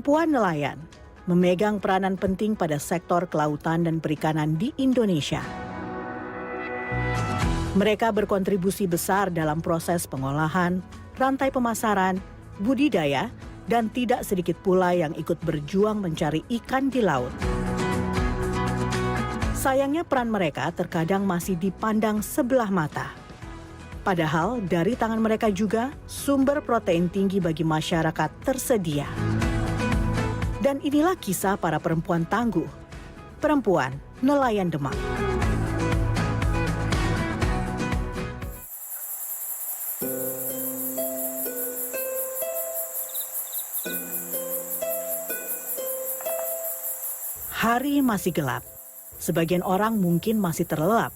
Perempuan nelayan memegang peranan penting pada sektor kelautan dan perikanan di Indonesia. Mereka berkontribusi besar dalam proses pengolahan, rantai pemasaran, budidaya, dan tidak sedikit pula yang ikut berjuang mencari ikan di laut. Sayangnya peran mereka terkadang masih dipandang sebelah mata. Padahal dari tangan mereka juga sumber protein tinggi bagi masyarakat tersedia. Dan inilah kisah para perempuan tangguh, perempuan nelayan Demak. Hari masih gelap. Sebagian orang mungkin masih terlelap.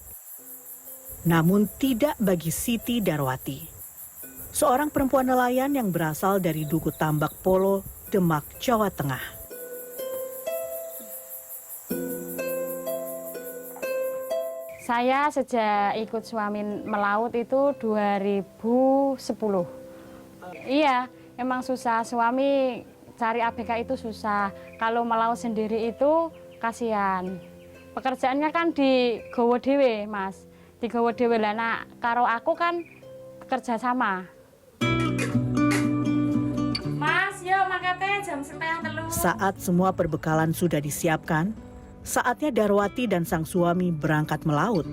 Namun tidak bagi Siti Darwati. Seorang perempuan nelayan yang berasal dari Duku Tambak Polo, Demak, Jawa Tengah. Saya sejak ikut suami melaut itu 2010. Iya, emang susah. Suami cari ABK itu susah. Kalau melaut sendiri itu kasihan. Pekerjaannya kan di gowo dhewe, Mas. Di gowo dhewe lah. Nah, karo aku kan kerja sama. Mas, yuk makanya jam 2:30. Saat semua perbekalan sudah disiapkan, saatnya Darwati dan sang suami berangkat melaut.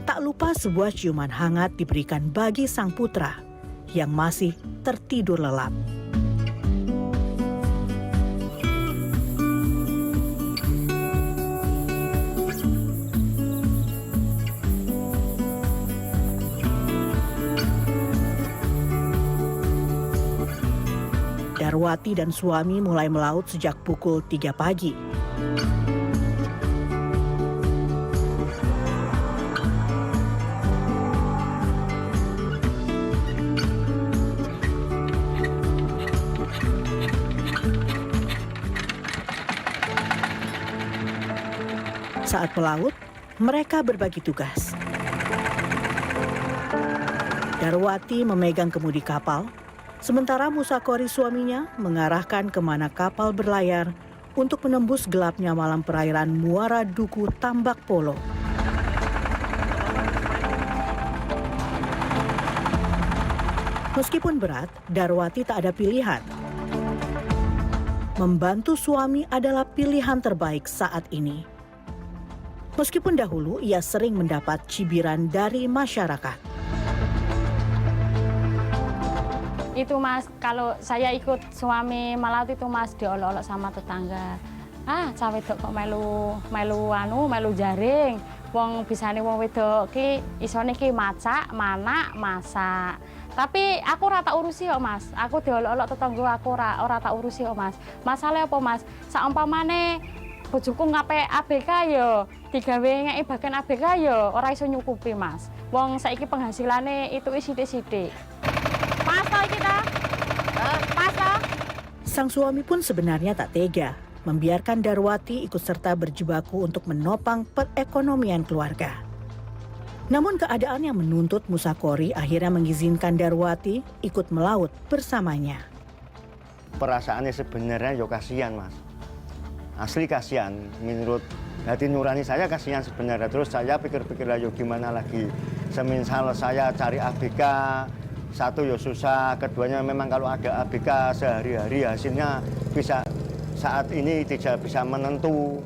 Tak lupa sebuah ciuman hangat diberikan bagi sang putra yang masih tertidur lelap. Darwati dan suami mulai melaut sejak pukul 3 pagi. Saat melaut, mereka berbagi tugas. Darwati memegang kemudi kapal, sementara Musakori suaminya mengarahkan kemana kapal berlayar untuk menembus gelapnya malam perairan Muara Duku Tambak Polo. Meskipun berat, Darwati tak ada pilihan. Membantu suami adalah pilihan terbaik saat ini. Meskipun dahulu ia sering mendapat cibiran dari masyarakat. Itu Mas, kalau saya ikut suami melaut itu Mas diolok-olok sama tetangga. Ah, cah wedok kok melu jaring. Wong bisane wong wedok ki isone ki macak, manak, masak. Tapi aku ora tak urusi kok Mas. Aku diolok-olok tetangga aku ora tak urusi kok Mas. Masalah apa Mas? Saumpamane bojoku ngape ABK yo, digawe ngeki bagian ABK yo ora iso nyukupi Mas. Wong saiki penghasilane itu sithik-sithik. Pas toh kita? Pas toh? Sang suami pun sebenarnya tak tega membiarkan Darwati ikut serta berjibaku untuk menopang perekonomian keluarga. Namun keadaan yang menuntut Musakori akhirnya mengizinkan Darwati ikut melaut bersamanya. Perasaannya sebenarnya yo kasihan Mas. Asli kasihan. Menurut hati nurani saya kasihan sebenarnya. Terus saya pikir-pikir ayo gimana lagi. Semisal saya cari ABK, satu ya susah, keduanya memang kalau ada ABK sehari-hari hasilnya bisa saat ini tidak bisa menentu.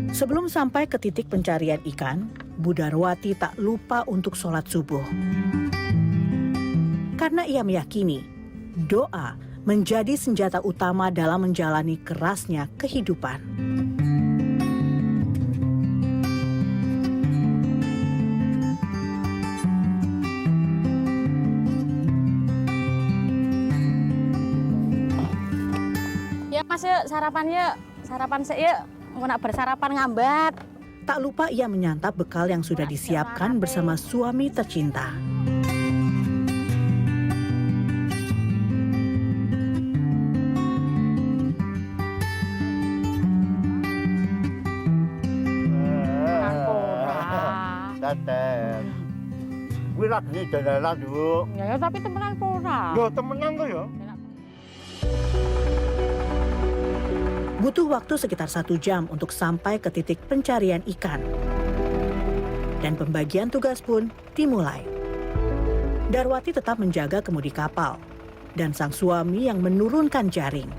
Sebelum sampai ke titik pencarian ikan, Bu Darwati tak lupa untuk sholat subuh. Karena ia meyakini doa menjadi senjata utama dalam menjalani kerasnya kehidupan. Ya Mas, yuk sarapan yuk. Sarapan sih yuk. Mau nak bersarapan ngambat. Tak lupa ia menyantap bekal yang sudah disiapkan bersama suami tercinta. tetes. Kuwi lagi dalan dulu. Ya tapi temenan ora. Yo temenan to ya. Butuh waktu sekitar 1 jam untuk sampai ke titik pencarian ikan. Dan pembagian tugas pun dimulai. Darwati tetap menjaga kemudi kapal dan sang suami yang menurunkan jaring.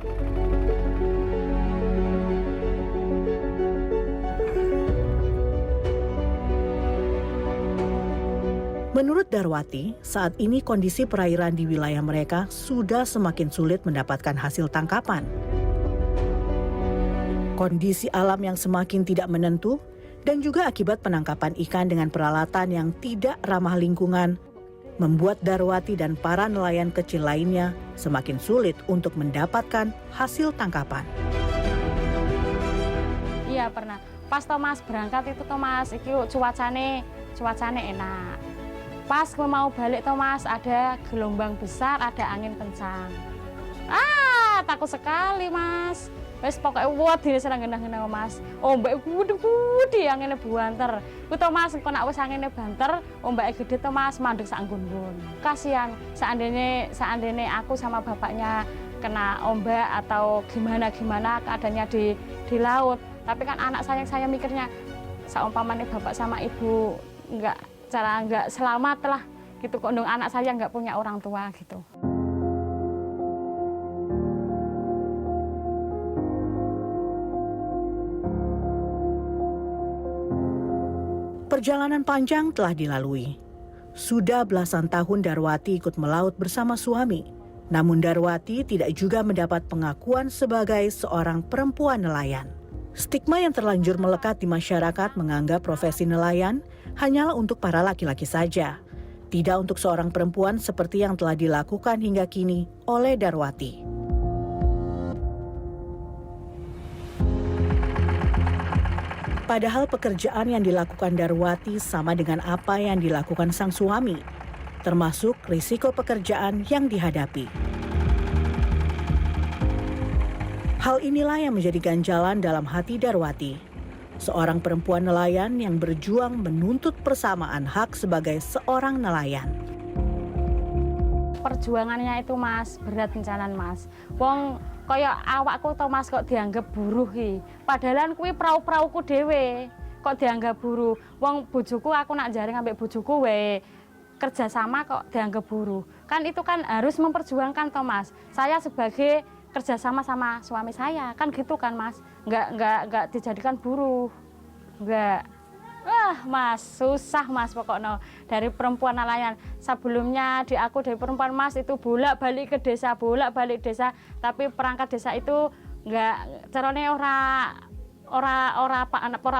Menurut Darwati, saat ini kondisi perairan di wilayah mereka sudah semakin sulit mendapatkan hasil tangkapan. Kondisi alam yang semakin tidak menentu dan juga akibat penangkapan ikan dengan peralatan yang tidak ramah lingkungan membuat Darwati dan para nelayan kecil lainnya semakin sulit untuk mendapatkan hasil tangkapan. Iya pernah. Pas Thomas berangkat itu Thomas, iki cuacane enak. Pas mau balik Thomas ada gelombang besar, ada angin kencang. Takut sekali Mas. Wes pokoknya wedi serang genah-genah Mas. Ombake gede-gede angine buanter. Ku to Mas engko nek wis angine banter, ombake gede to Mas mandeg sak nggon-nggon. Kasihan seandainya aku sama bapaknya kena ombak atau gimana keadaannya di laut. Tapi kan anak saya mikirnya saumpamane bapak sama ibu nggak selamat lah gitu kok anak saya nggak punya orang tua gitu. Perjalanan panjang telah dilalui. Sudah belasan tahun Darwati ikut melaut bersama suami. Namun Darwati tidak juga mendapat pengakuan sebagai seorang perempuan nelayan. Stigma yang terlanjur melekat di masyarakat menganggap profesi nelayan hanyalah untuk para laki-laki saja. Tidak untuk seorang perempuan seperti yang telah dilakukan hingga kini oleh Darwati. Padahal pekerjaan yang dilakukan Darwati sama dengan apa yang dilakukan sang suami, termasuk risiko pekerjaan yang dihadapi. Hal inilah yang menjadi ganjalan dalam hati Darwati, seorang perempuan nelayan yang berjuang menuntut persamaan hak sebagai seorang nelayan. Perjuangannya itu Mas, berat bencanan Mas. Wong kaya awakku to Mas kok dianggap buruh ki. Padahal kuwi prau-prauku dhewe kok dianggap buruh. Wong bojoku aku nak jaring ambek bojoku we kerja sama kok dianggap buruh. Kan itu kan harus memperjuangkan to Mas. Saya sebagai kerjasama sama suami saya kan gitu kan Mas. Enggak dijadikan buruh. Enggak. Mas, susah Mas pokoknya dari perempuan nelayan. Sebelumnya aku dari perempuan Mas itu bolak-balik ke desa, bolak-balik desa. Tapi perangkat desa itu enggak carane ora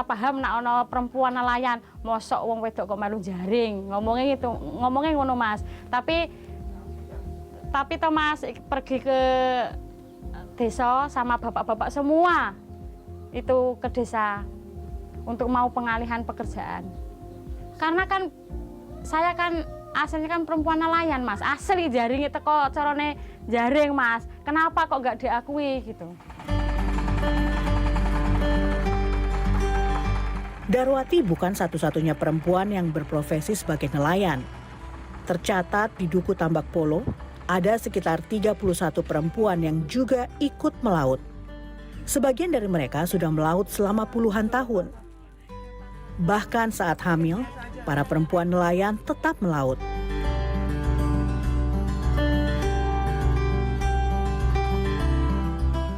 paham nak ono perempuan nelayan. Mosok wong wedok kok melu jaring. Ngomongnya ngono Mas. Tapi toh Mas pergi ke desa sama bapak-bapak semua itu ke desa untuk mau pengalihan pekerjaan. Karena kan saya kan aslinya kan perempuan nelayan Mas, asli jaring itu kok carane jaring Mas. Kenapa kok nggak diakui gitu? Darwati bukan satu-satunya perempuan yang berprofesi sebagai nelayan. Tercatat di Duku Tambak Polo, ada sekitar 31 perempuan yang juga ikut melaut. Sebagian dari mereka sudah melaut selama puluhan tahun. Bahkan saat hamil, para perempuan nelayan tetap melaut.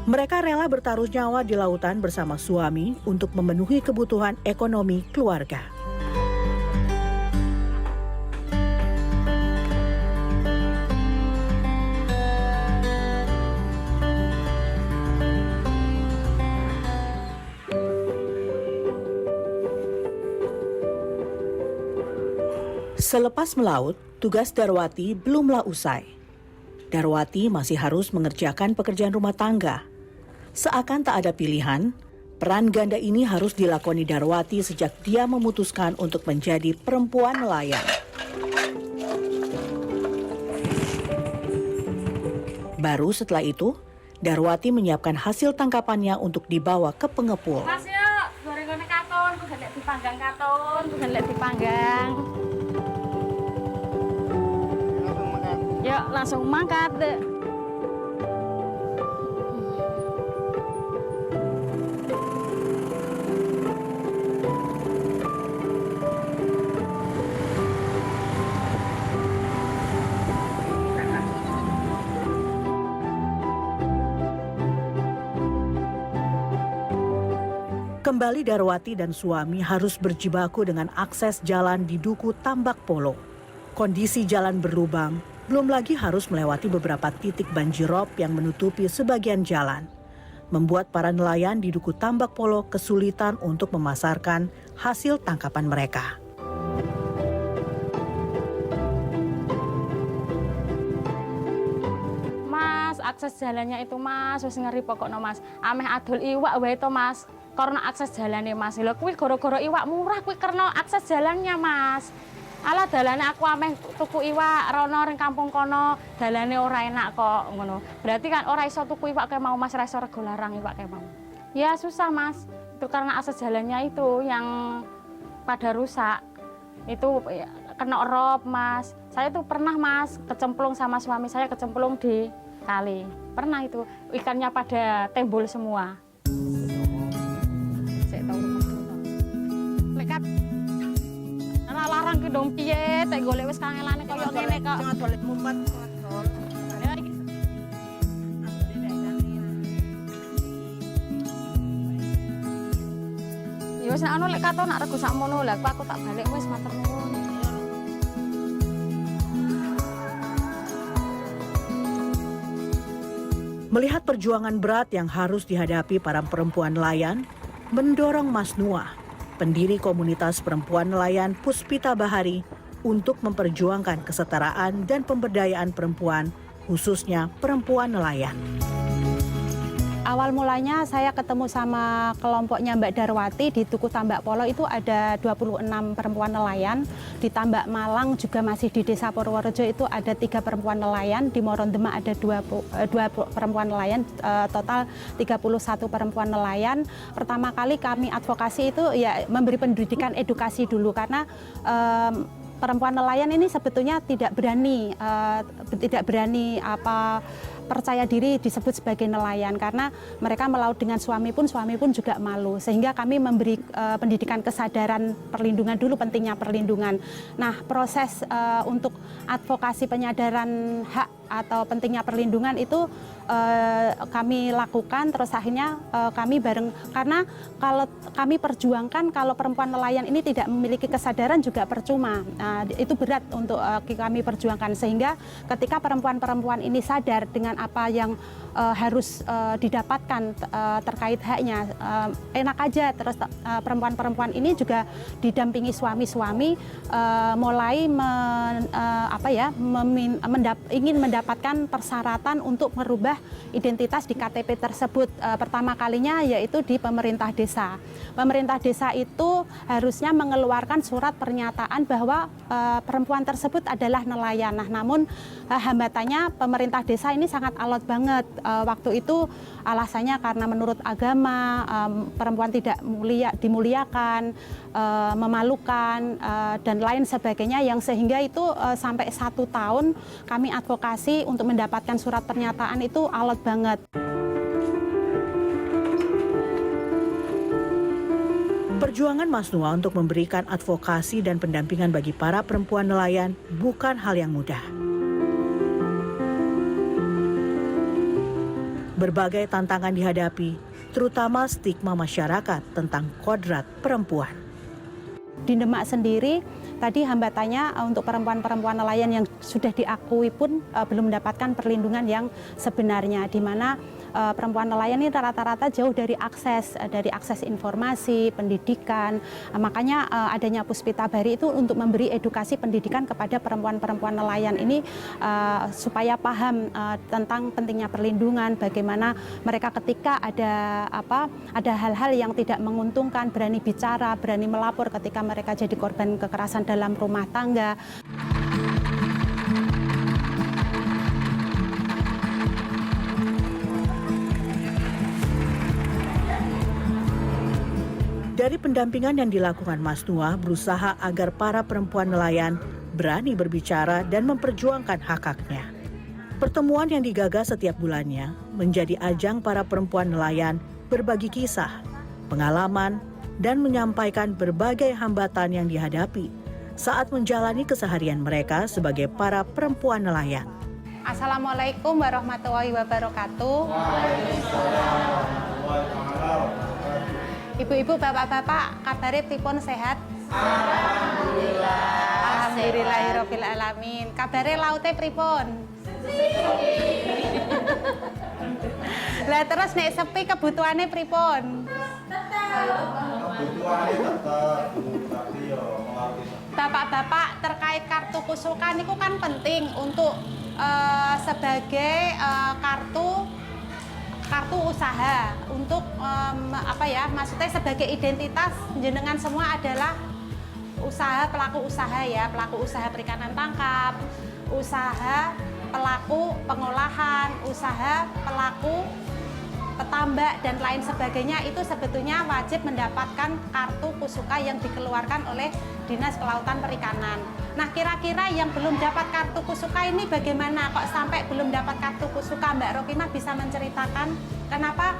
Mereka rela bertaruh nyawa di lautan bersama suami untuk memenuhi kebutuhan ekonomi keluarga. Selepas melaut, tugas Darwati belumlah usai. Darwati masih harus mengerjakan pekerjaan rumah tangga. Seakan tak ada pilihan, peran ganda ini harus dilakoni Darwati sejak dia memutuskan untuk menjadi perempuan nelayan. Baru setelah itu, Darwati menyiapkan hasil tangkapannya untuk dibawa ke pengepul. Mas yuk, goreng-goreng katon, ku dipanggang katon, bukan lek dipanggang. Yuk langsung mangkat deh. Kembali Darwati dan suami harus berjibaku dengan akses jalan di Duku Tambak Polo. Kondisi jalan berlubang, belum lagi harus melewati beberapa titik banjirop yang menutupi sebagian jalan. Membuat para nelayan di Duku Tambak Polo kesulitan untuk memasarkan hasil tangkapan mereka. Mas, akses jalannya itu Mas, wis ngeri pokoknya Mas. Ameh adol iwak wae to Mas. Karena akses jalannya Mas. Lho kuwi gara-gara iwak murah kuwi karena akses jalannya Mas. Alah dalane aku ameh tuku iwak rono ring kampung kono, dalane ora enak kok ngono. Berarti kan ora iso tuku iwak kayak mau Mas, ora iso rego larang iwak kayak mau. Ya susah Mas. Itu karena akses jalannya itu yang pada rusak. Itu ya, kena rob Mas. Saya tuh pernah Mas kecemplung sama suami saya, kecemplung di kali. Pernah itu ikannya pada tembul semua. Larang ki dong piye, tek golek wis kangelane koyo ngene kok. Jangan golek mumpet, ngodol. Ya wis nek anu lek katon nak rego sakmono lha aku tak balik wis matur nuwun. Melihat perjuangan berat yang harus dihadapi para perempuan nelayan, mendorong Mas Nuah, pendiri komunitas perempuan nelayan Puspita Bahari, untuk memperjuangkan kesetaraan dan pemberdayaan perempuan, khususnya perempuan nelayan. Awal mulanya saya ketemu sama kelompoknya Mbak Darwati di Duku Tambak Polo, itu ada 26 perempuan nelayan. Di Tambak Malang juga masih di Desa Purworejo itu ada 3 perempuan nelayan. Di Morondemak ada 2 perempuan nelayan, total 31 perempuan nelayan. Pertama kali kami advokasi itu ya memberi pendidikan edukasi dulu, karena perempuan nelayan ini sebetulnya tidak berani percaya diri disebut sebagai nelayan, karena mereka melaut dengan suami pun juga malu, sehingga kami memberi pendidikan kesadaran perlindungan dulu, pentingnya perlindungan. Nah, proses untuk advokasi penyadaran hak atau pentingnya perlindungan itu kami lakukan, terus akhirnya kami bareng, karena kalau kami perjuangkan, kalau perempuan nelayan ini tidak memiliki kesadaran juga percuma. Itu berat untuk kami perjuangkan, sehingga ketika perempuan-perempuan ini sadar dengan apa yang harus didapatkan terkait haknya, enak aja. Terus perempuan-perempuan ini juga didampingi suami-suami mulai ingin mendapatkan persyaratan untuk merubah identitas di KTP tersebut. Pertama kalinya yaitu di pemerintah desa. Pemerintah desa itu harusnya mengeluarkan surat pernyataan bahwa perempuan tersebut adalah nelayan. Nah, namun hambatannya pemerintah desa ini sangat alot banget. Waktu itu alasannya karena menurut agama perempuan tidak dimuliakan, memalukan, dan lain sebagainya, yang sehingga itu sampai 1 tahun kami advokasi untuk mendapatkan surat pernyataan itu alot banget. Perjuangan Mas Nuah untuk memberikan advokasi dan pendampingan bagi para perempuan nelayan bukan hal yang mudah. Berbagai tantangan dihadapi, terutama stigma masyarakat tentang kodrat perempuan. Di Demak sendiri, tadi hambatannya untuk perempuan-perempuan nelayan yang sudah diakui pun belum mendapatkan perlindungan yang sebenarnya, di mana perempuan nelayan ini rata-rata jauh dari akses informasi, pendidikan. Makanya adanya Puspita Bahari itu untuk memberi edukasi pendidikan kepada perempuan-perempuan nelayan ini supaya paham tentang pentingnya perlindungan, bagaimana mereka ketika ada hal-hal yang tidak menguntungkan, berani bicara, berani melapor ketika mereka jadi korban kekerasan dalam rumah tangga. Dari pendampingan yang dilakukan Mas Nuah berusaha agar para perempuan nelayan berani berbicara dan memperjuangkan hak-haknya. Pertemuan yang digagas setiap bulannya menjadi ajang para perempuan nelayan berbagi kisah, pengalaman, dan menyampaikan berbagai hambatan yang dihadapi saat menjalani keseharian mereka sebagai para perempuan nelayan. Assalamualaikum warahmatullahi wabarakatuh. Ibu-ibu, bapak-bapak, kabare pripun sehat? Alhamdulillah. Alhamdulillahirabbil alamin. Kabare laute pripun? Lah terus nek sepi kebutuhannya pripun? Kebutuhannya tetap, tapi ya mengerti. Bapak-bapak, terkait kartu kusukan itu kan penting untuk sebagai kartu usaha untuk maksudnya sebagai identitas jenengan semua adalah pelaku usaha ya, pelaku usaha perikanan tangkap, usaha pelaku pengolahan, usaha pelaku petambak dan lain sebagainya. Itu sebetulnya wajib mendapatkan kartu kusuka yang dikeluarkan oleh Dinas Kelautan Perikanan. Nah, kira-kira yang belum dapat kartu kusuka ini bagaimana? Kok sampai belum dapat kartu kusuka? Mbak Rokimah bisa menceritakan kenapa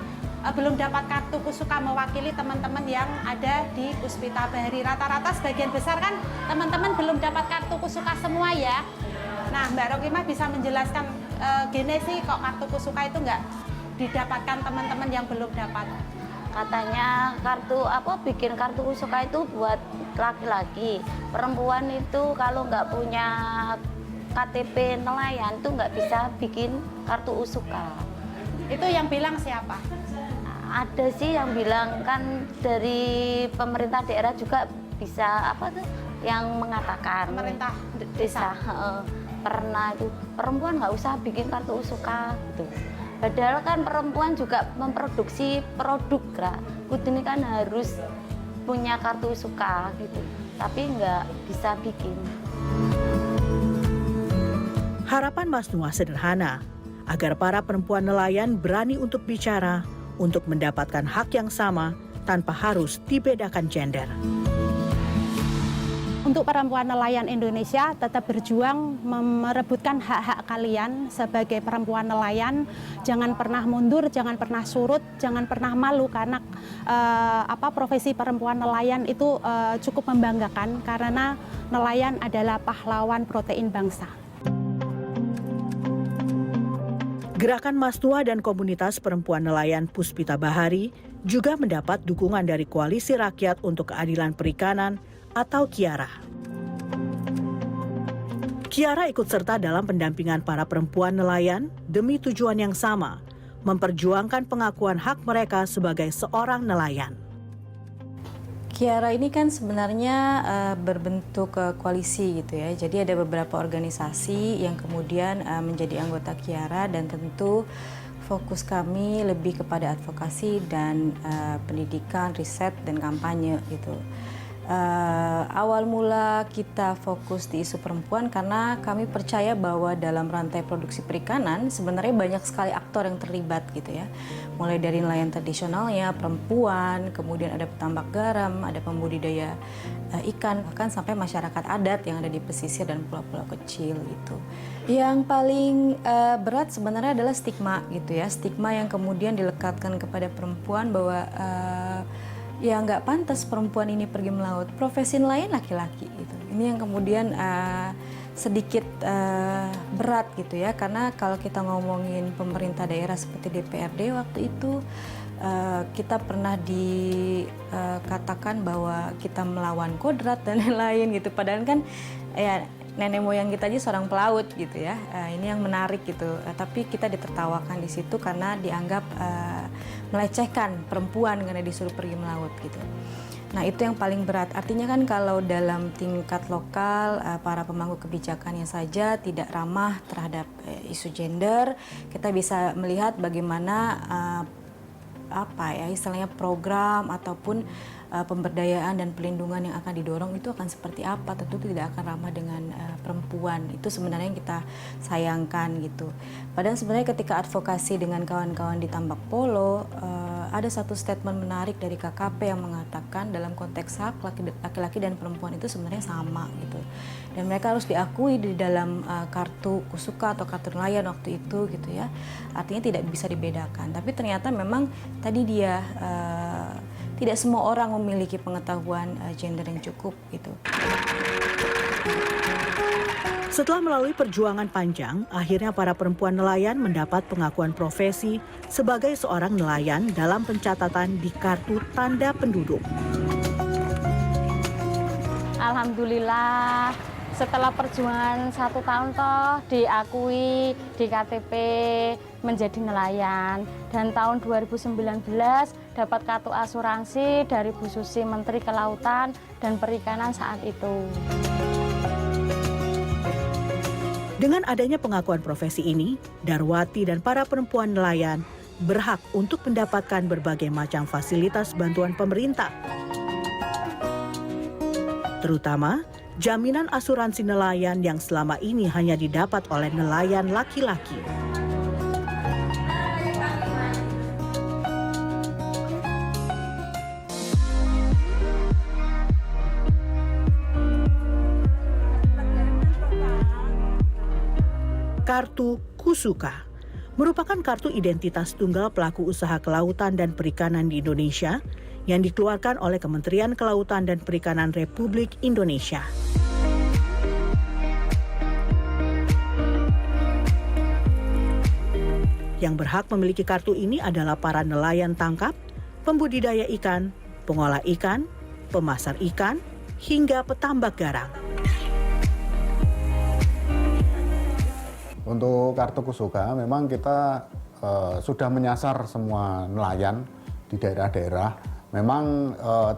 belum dapat kartu kusuka mewakili teman-teman yang ada di Puspita Bahari? Rata-rata sebagian besar kan teman-teman belum dapat kartu kusuka semua ya. Nah, Mbak Rokimah bisa menjelaskan gini sih, kok kartu kusuka itu nggak didapatkan teman-teman yang belum dapat? Katanya bikin kartu kusuka itu buat laki-laki. Perempuan itu kalau nggak punya KTP nelayan itu nggak bisa bikin kartu usuka. Itu yang bilang siapa? Ada sih yang bilang, kan dari pemerintah daerah juga bisa yang mengatakan. Pemerintah desa pernah itu perempuan nggak usah bikin kartu usuka gitu. Padahal kan perempuan juga memproduksi produk lah. Kudune kan harus punya kartu usuka gitu. Tapi nggak bisa bikin. Harapan Mas Nuah sederhana, agar para perempuan nelayan berani untuk bicara, untuk mendapatkan hak yang sama tanpa harus dibedakan gender. Untuk perempuan nelayan Indonesia tetap berjuang merebutkan hak-hak kalian sebagai perempuan nelayan. Jangan pernah mundur, jangan pernah surut, jangan pernah malu, karena profesi perempuan nelayan itu cukup membanggakan karena nelayan adalah pahlawan protein bangsa. Gerakan Mas Nuah dan komunitas perempuan nelayan Puspita Bahari juga mendapat dukungan dari Koalisi Rakyat untuk Keadilan Perikanan atau KIARA. KIARA ikut serta dalam pendampingan para perempuan nelayan demi tujuan yang sama, memperjuangkan pengakuan hak mereka sebagai seorang nelayan. KIARA ini kan sebenarnya berbentuk koalisi gitu ya. Jadi ada beberapa organisasi yang kemudian menjadi anggota KIARA, dan tentu fokus kami lebih kepada advokasi dan pendidikan, riset, dan kampanye gitu. Awal mula kita fokus di isu perempuan karena kami percaya bahwa dalam rantai produksi perikanan sebenarnya banyak sekali aktor yang terlibat gitu ya. Mulai dari nelayan tradisionalnya, perempuan, kemudian ada petambak garam, ada pembudidaya ikan, bahkan sampai masyarakat adat yang ada di pesisir dan pulau-pulau kecil gitu. Yang paling berat sebenarnya adalah stigma gitu ya, stigma yang kemudian dilekatkan kepada perempuan bahwa ya nggak pantas perempuan ini pergi melaut, profesi nelayan laki-laki gitu. Ini yang kemudian sedikit berat gitu ya, karena kalau kita ngomongin pemerintah daerah seperti DPRD waktu itu kita pernah dikatakan bahwa kita melawan kodrat dan lain-lain gitu, padahal kan ya nenek moyang kita aja seorang pelaut gitu ya. Ini yang menarik gitu, tapi kita ditertawakan di situ karena dianggap melecehkan perempuan karena disuruh pergi melaut gitu. Nah, itu yang paling berat. Artinya kan kalau dalam tingkat lokal para pemangku kebijakannya saja tidak ramah terhadap isu gender, kita bisa melihat bagaimana istilahnya program ataupun pemberdayaan dan pelindungan yang akan didorong itu akan seperti apa. Tentu tidak akan ramah dengan perempuan. Itu sebenarnya yang kita sayangkan gitu. Padahal sebenarnya ketika advokasi dengan kawan-kawan di Tambak Polo, ada satu statement menarik dari KKP yang mengatakan dalam konteks hak laki-laki dan perempuan itu sebenarnya sama gitu. Dan mereka harus diakui di dalam kartu kusuka atau kartu nelayan waktu itu gitu ya. Artinya tidak bisa dibedakan. Tapi ternyata memang tadi dia tidak semua orang memiliki pengetahuan gender yang cukup gitu. Setelah melalui perjuangan panjang, akhirnya para perempuan nelayan mendapat pengakuan profesi sebagai seorang nelayan dalam pencatatan di Kartu Tanda Penduduk. Alhamdulillah, setelah perjuangan 1 tahun toh diakui di KTP menjadi nelayan. Dan tahun 2019 dapat kartu asuransi dari Bu Susi, Menteri Kelautan dan Perikanan saat itu. Dengan adanya pengakuan profesi ini, Darwati dan para perempuan nelayan berhak untuk mendapatkan berbagai macam fasilitas bantuan pemerintah. Terutama, jaminan asuransi nelayan yang selama ini hanya didapat oleh nelayan laki-laki. Kartu Kusuka merupakan kartu identitas tunggal pelaku usaha kelautan dan perikanan di Indonesia yang dikeluarkan oleh Kementerian Kelautan dan Perikanan Republik Indonesia. Yang berhak memiliki kartu ini adalah para nelayan tangkap, pembudidaya ikan, pengolah ikan, pemasar ikan, hingga petambak garang. Untuk kartu Kusuka memang kita sudah menyasar semua nelayan di daerah-daerah. Memang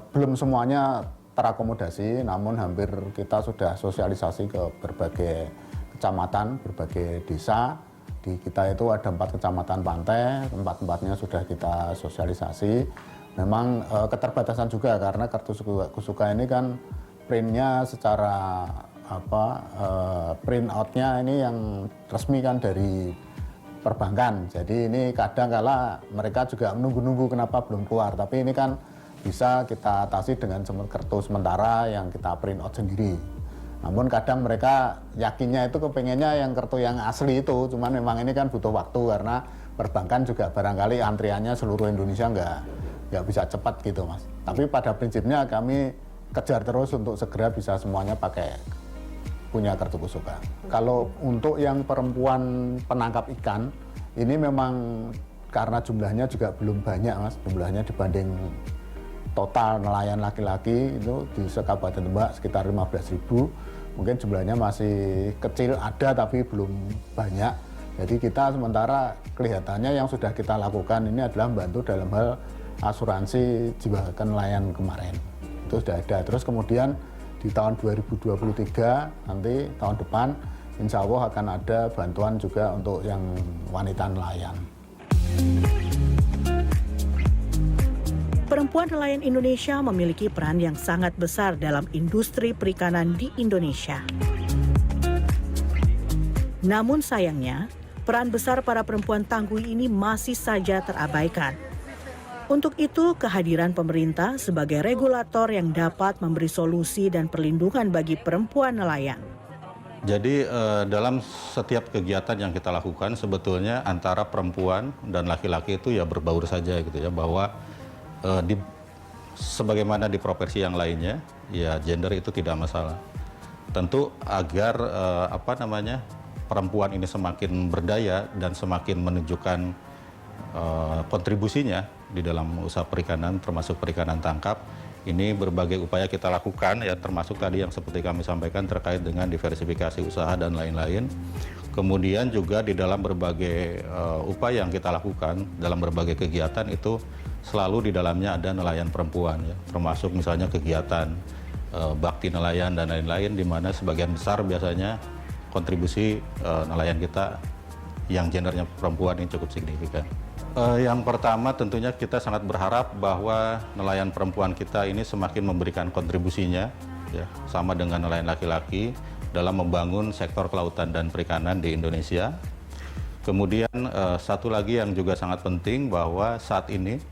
belum semuanya terakomodasi, namun hampir kita sudah sosialisasi ke berbagai kecamatan, berbagai desa. Di kita itu ada 4 kecamatan pantai, tempat-tempatnya sudah kita sosialisasi. Memang keterbatasan juga karena kartu Kusuka ini kan printnya secara print out-nya ini yang resmi kan dari perbankan. Jadi ini kadang kala mereka juga menunggu-nunggu kenapa belum keluar. Tapi ini kan bisa kita atasi dengan kartu sementara yang kita print out sendiri. Namun kadang mereka yakinnya itu kepengennya yang kartu yang asli itu. Cuman memang ini kan butuh waktu karena perbankan juga barangkali antriannya seluruh Indonesia nggak bisa cepat gitu Mas. Tapi pada prinsipnya kami kejar terus untuk segera bisa semuanya punya kartu Kusuka. Kalau untuk yang perempuan penangkap ikan, ini memang karena jumlahnya juga belum banyak Mas, jumlahnya dibanding total nelayan laki-laki itu di Kabupaten Demak sekitar 15.000, mungkin jumlahnya masih kecil ada tapi belum banyak. Jadi kita sementara kelihatannya yang sudah kita lakukan ini adalah membantu dalam hal asuransi jiwa nelayan kemarin. Itu sudah ada. Terus kemudian di tahun 2023 nanti tahun depan insya Allah akan ada bantuan juga untuk yang wanita nelayan. Perempuan nelayan Indonesia memiliki peran yang sangat besar dalam industri perikanan di Indonesia. Namun sayangnya, peran besar para perempuan tangguh ini masih saja terabaikan. Untuk itu, kehadiran pemerintah sebagai regulator yang dapat memberi solusi dan perlindungan bagi perempuan nelayan. Jadi dalam setiap kegiatan yang kita lakukan sebetulnya antara perempuan dan laki-laki itu ya berbaur saja gitu ya, bahwa sebagaimana di profesi yang lainnya ya gender itu tidak masalah. Tentu agar perempuan ini semakin berdaya dan semakin menunjukkan kontribusinya di dalam usaha perikanan, termasuk perikanan tangkap. Ini berbagai upaya kita lakukan, ya termasuk tadi yang seperti kami sampaikan terkait dengan diversifikasi usaha dan lain-lain. Kemudian juga di dalam berbagai upaya yang kita lakukan, dalam berbagai kegiatan itu selalu di dalamnya ada nelayan perempuan, ya, termasuk misalnya kegiatan bakti nelayan dan lain-lain, di mana sebagian besar biasanya kontribusi nelayan kita yang gendernya perempuan ini cukup signifikan. Yang pertama tentunya kita sangat berharap bahwa nelayan perempuan kita ini semakin memberikan kontribusinya ya, sama dengan nelayan laki-laki dalam membangun sektor kelautan dan perikanan di Indonesia. Kemudian satu lagi yang juga sangat penting bahwa saat ini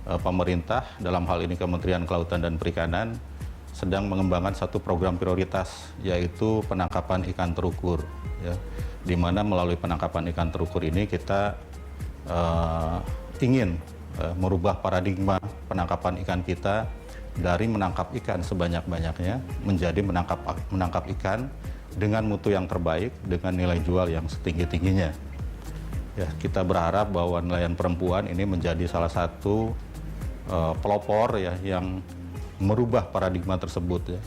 pemerintah dalam hal ini Kementerian Kelautan dan Perikanan sedang mengembangkan satu program prioritas, yaitu penangkapan ikan terukur, ya, di mana melalui penangkapan ikan terukur ini kita ingin merubah paradigma penangkapan ikan kita dari menangkap ikan sebanyak-banyaknya menjadi menangkap ikan dengan mutu yang terbaik, dengan nilai jual yang setinggi-tingginya. Ya, kita berharap bahwa nelayan perempuan ini menjadi salah satu pelopor ya yang merubah paradigma tersebut, ya,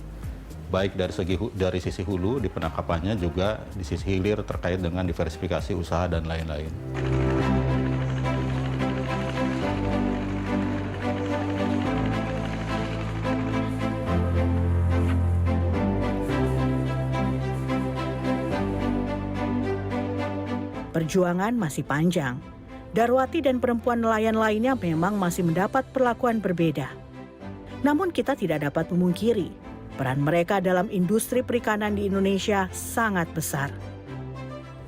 baik dari sisi hulu di penangkapannya, juga di sisi hilir terkait dengan diversifikasi usaha dan lain-lain. Perjuangan masih panjang. Darwati dan perempuan nelayan lainnya memang masih mendapat perlakuan berbeda. Namun kita tidak dapat memungkiri, peran mereka dalam industri perikanan di Indonesia sangat besar.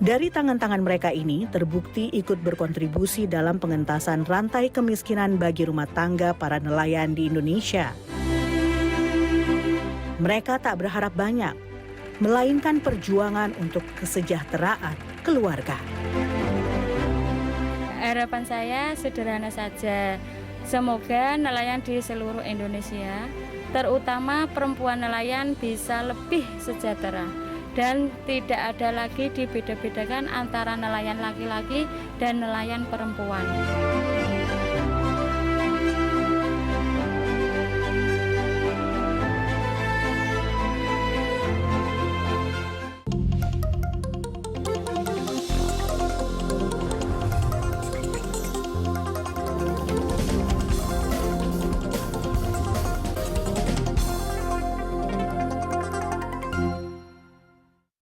Dari tangan-tangan mereka ini terbukti ikut berkontribusi dalam pengentasan rantai kemiskinan bagi rumah tangga para nelayan di Indonesia. Mereka tak berharap banyak, melainkan perjuangan untuk kesejahteraan keluarga. Harapan saya sederhana saja. Semoga nelayan di seluruh Indonesia, terutama perempuan nelayan, bisa lebih sejahtera dan tidak ada lagi dibeda-bedakan antara nelayan laki-laki dan nelayan perempuan.